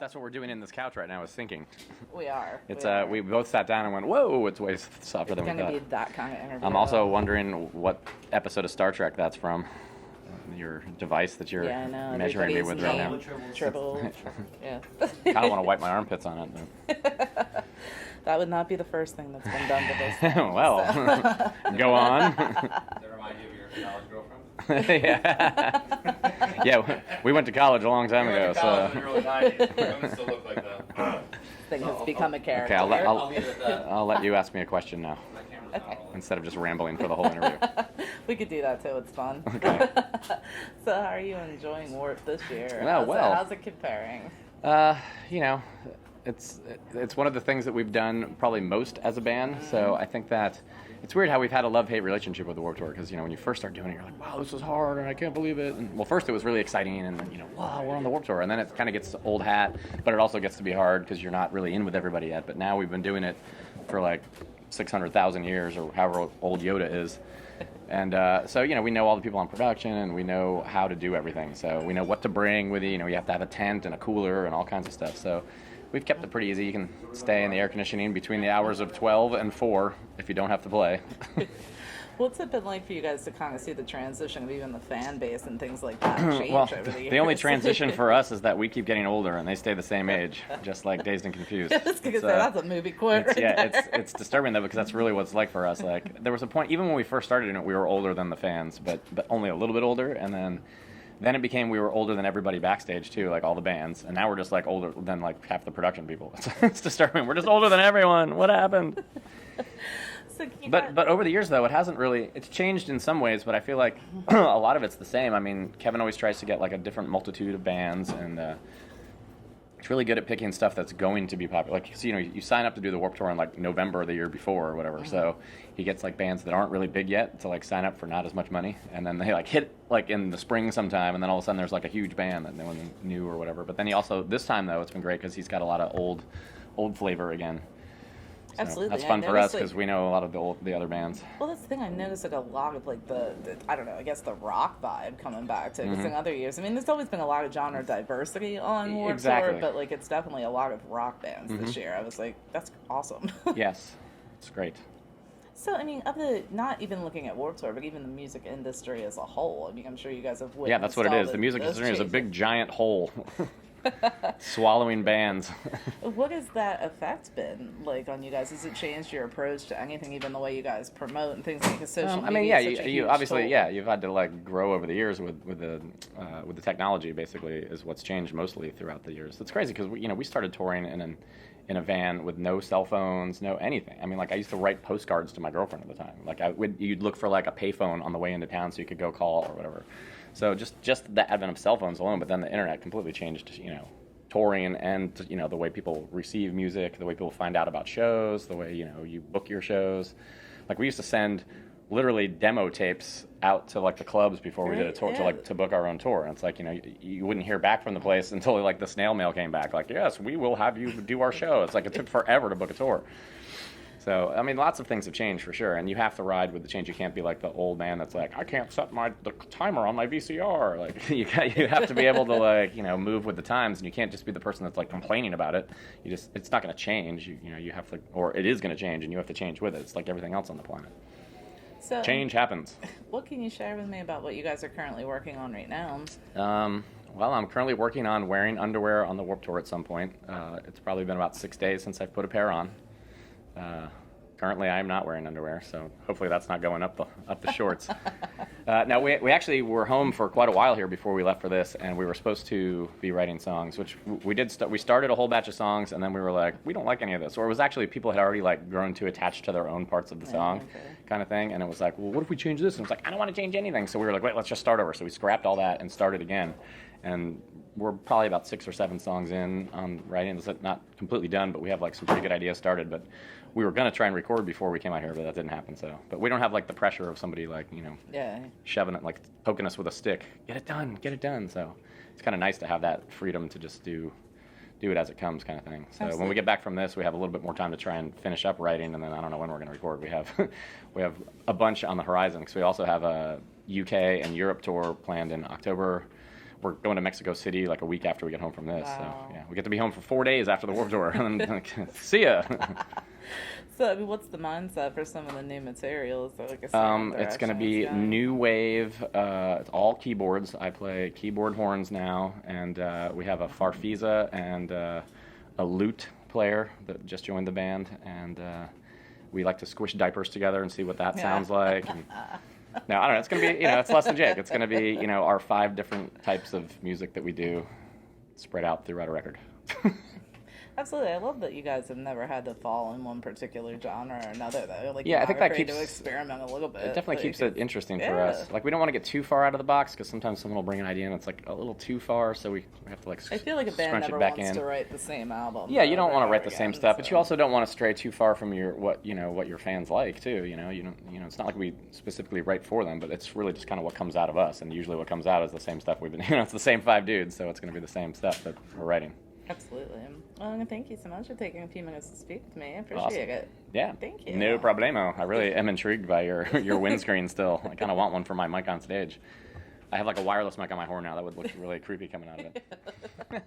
That's what we're doing in this couch right now, is thinking. We are. It's we both sat down and went, whoa, it's way softer than we It's thought. going to be that kind of interview. I'm also wondering what episode of Star Trek that's from. Your device that you're measuring me with right now. Triple. Yeah. I don't want to wipe my armpits on it. But. That would not be the first thing that's been done to this. Well, go on. Does that remind you of your college girlfriend? Yeah, we went to college a long time ago. In the early 90s. Women still look like that. Thing has become a character. Okay, I'll leave it at that. I'll let you ask me a question now, My camera's not rolling. instead of just rambling for the whole interview. We could do that too. It's fun. Okay. So, how are you enjoying Warp this year? Well. How's it comparing? You know, it's one of the things that we've done probably most as a band. So I think that it's weird how we've had a love-hate relationship with the Warped Tour, because when you first start doing it, you're like, wow, this is hard and I can't believe it. And well, first it was really exciting, and then wow, we're on the Warped Tour, and then it kind of gets old hat, but it also gets to be hard because you're not really in with everybody yet. But now we've been doing it for like 600,000 years or however old Yoda is. And so, we know all the people on production, and we know how to do everything. So we know what to bring with you. You have to have a tent and a cooler and all kinds of stuff. So we've kept it pretty easy. You can stay in the air conditioning between the hours of 12 and 4 if you don't have to play. What's it been like for you guys to kind of see the transition of even the fan base and things like that change Well, over the years? the only transition for us is that we keep getting older and they stay the same age, just like Dazed and Confused. Just because that's a movie quote. It's disturbing though, because that's really what it's like for us. Like there was a point, even when we first started in it, we were older than the fans, but only a little bit older, and then it became we were older than everybody backstage too, like all the bands, and now we're just like older than like half the production people. It's disturbing. We're just older than everyone. What happened? But over the years though, it hasn't really. It's changed in some ways, but I feel like a lot of it's the same. I mean, Kevin always tries to get like a different multitude of bands, and it's really good at picking stuff that's going to be popular. Like you sign up to do the Warped Tour in like November the year before or whatever. So he gets like bands that aren't really big yet to like sign up for not as much money, and then they like hit like in the spring sometime, and then all of a sudden there's like a huge band that no one knew or whatever. But then he also, this time though, it's been great because he's got a lot of old flavor again. So Absolutely. that's fun for us because like, we know a lot of the other bands. Well, that's the thing. I noticed like a lot of like the I don't know, I guess the rock vibe coming back to because in other years, I mean, there's always been a lot of genre diversity on Warped Tour, but like it's definitely a lot of rock bands this year. I was like, that's awesome. Yes, it's great. So, I mean, not even looking at Warped Tour, but even the music industry as a whole. I mean, I'm sure you guys have witnessed. Yeah, that's what it is. The music industry is a big giant hole. Swallowing bands. What has that effect been like on you guys? Has it changed your approach to anything, even the way you guys promote and things like social media? I mean, yeah, is such a you huge obviously, tool. yeah, you've had to like grow over the years with the technology. Basically, is what's changed mostly throughout the years. It's crazy because we started touring in a van with no cell phones, no anything. I mean, like I used to write postcards to my girlfriend at the time. Like you'd look for like a payphone on the way into town so you could go call or whatever. So just the advent of cell phones alone, but then the internet completely changed, touring and, the way people receive music, the way people find out about shows, the way, you book your shows. Like we used to send literally demo tapes out to like the clubs before we did a tour to book our own tour. And it's like, you wouldn't hear back from the place until like the snail mail came back. Like, yes, we will have you do our show. It's like it took forever to book a tour. So, I mean, lots of things have changed for sure, and you have to ride with the change. You can't be like the old man that's like, I can't set the timer on my VCR. Like, you have to be able to like, move with the times, and you can't just be the person that's like complaining about it. It's not going to change. You have to, or it is going to change, and you have to change with it. It's like everything else on the planet. So, change happens. What can you share with me about what you guys are currently working on right now? Well, I'm currently working on wearing underwear on the Warped Tour at some point. It's probably been about 6 days since I've put a pair on. Currently, I'm not wearing underwear, so hopefully that's not going up the shorts. Now, we actually were home for quite a while here before we left for this, and we were supposed to be writing songs, which we did. We started a whole batch of songs, and then we were like, we don't like any of this. Or it was actually people had already like grown too attached to their own parts of the song, kind of thing. And it was like, well, what if we change this? And it was like, I don't want to change anything. So we were like, wait, let's just start over. So we scrapped all that and started again. And we're probably about 6 or 7 songs in on writing. It's not completely done, but we have like some pretty good ideas started. But we were going to try and record before we came out here, but that didn't happen. So, but we don't have like the pressure of somebody like, shoving it, like poking us with a stick. Get it done. So it's kind of nice to have that freedom to just do it as it comes kind of thing. So when we get back from this, we have a little bit more time to try and finish up writing, and then I don't know when we're going to record. We have a bunch on the horizon because we also have a UK and Europe tour planned in October. we're going to Mexico City like a week after we get home from this. Wow. So yeah, we get to be home for 4 days after the Warped Tour, and then like, see ya. So, I mean, what's the mindset for some of the new materials? Like a certain It's going to direction be it's going? new wave. It's all keyboards. I play keyboard horns now, and we have a farfisa and a lute player that just joined the band, and we like to squish diapers together and see what that sounds like. And, no, I don't know. It's going to be, it's less than Jake. It's going to be, our 5 different types of music that we do spread out throughout a record. Absolutely, I love that you guys have never had to fall in one particular genre or another, though. Like, Yeah, I think that free keeps to experiment a little bit. It definitely like, keeps it interesting for yeah. us. Like, we don't want to get too far out of the box because sometimes someone will bring an idea and it's like a little too far, so we have to like I feel like a band scrunch never it back wants in. to write the same album. Yeah, you don't over want to and write over the same again, stuff, but so. you also don't want to stray too far from what your fans like too. You don't, it's not like we specifically write for them, but it's really just kind of what comes out of us, and usually what comes out is the same stuff we've been. It's the same 5 dudes, so it's going to be the same stuff that we're writing. Absolutely. Well, thank you so much for taking a few minutes to speak with me. I appreciate Awesome. it. Yeah. Thank you. No problemo. I really am intrigued by your windscreen still. I kind of want one for my mic on stage. I have like a wireless mic on my horn now. That would look really creepy coming out of it.